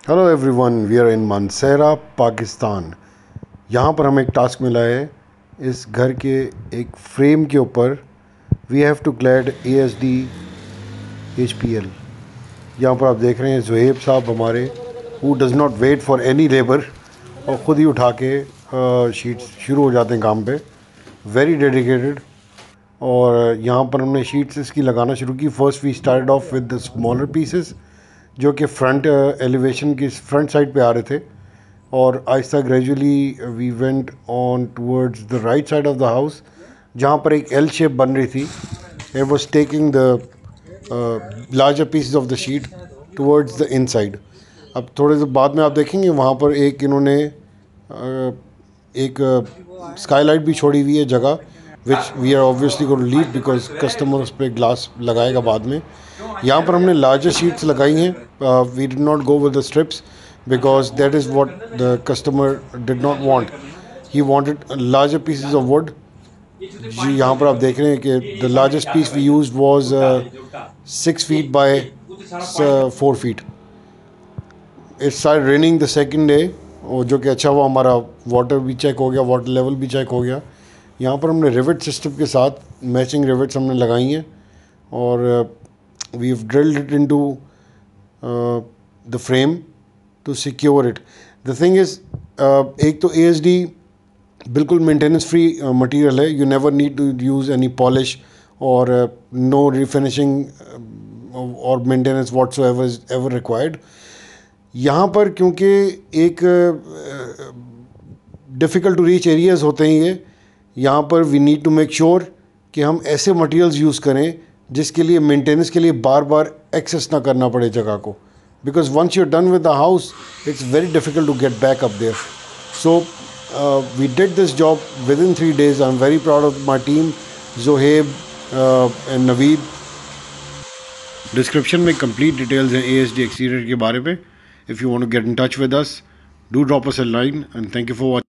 Hello everyone, we are in Mansehra Pakistan. यहाँ पर हमें एक टास्क मिला है। इस घर के एक फ्रेम के ऊपर we have to clad ASD HPL। यहाँ पर आप देख रहे हैं ज़ुहैब साहब हमारे, who does not wait for any labour, और ख़ुद ही उठा के शीट्स शुरू हो जाते हैं काम पे। Very dedicated. और यहाँ पर हमने शीट्स इसकी लगाना शुरू की। First we started off with the smaller pieces जो कि फ्रंट एलिवेशन की फ्रंट साइड पे आ रहे थे, और आहिस्ता gradually we went on towards the right side of the house, जहाँ पर एक एल शेप बन रही थी। It was taking the larger pieces of the sheet towards the inside. अब थोड़े से बाद में आप देखेंगे वहाँ पर एक इन्होंने एक स्काईलाइट भी छोड़ी हुई है जगह, which we are obviously going to leave because customer उस पर ग्लास लगाएगा बाद में। यहाँ पर हमने लार्जर शीट्स लगाई हैं। We did not go with the strips because that is what the customer did not want. He wanted larger pieces of wood. जी, यहाँ पर आप देख रहे हैं कि the largest piece we used was 6 feet by 4 feet। It start raining the second day, और जो कि अच्छा हुआ, हमारा वाटर भी चेक हो गया, वाटर लेवल भी चेक हो गया। यहाँ पर हमने रिवेट सिस्टम के साथ मैचिंग रिवेट्स हमने लगाई हैं, और we have drilled it into the frame to secure it. The thing is, एक तो ASD बिल्कुल मेंटेनेंस फ्री मटेरियल है। You never need to use any polish और नो रिफिनिशिंग और maintenance whatsoever is ever required. यहाँ पर क्योंकि एक डिफ़िकल्ट टू रीच एरियाज होते हैं ये, यहाँ पर we need to make sure कि हम ऐसे मटेरियल्स यूज़ करें जिसके लिए मेंटेनेंस के लिए बार बार एक्सेस ना करना पड़े जगह को, because once you are done with the house it's very difficult to get back up there. So we did this job within 3 days। I am very proud of my team, Zuhaib and Naveed. Description में complete details हैं ASD exterior के बारे में। If you want to get in touch with us, do drop us a line, and thank you for watching.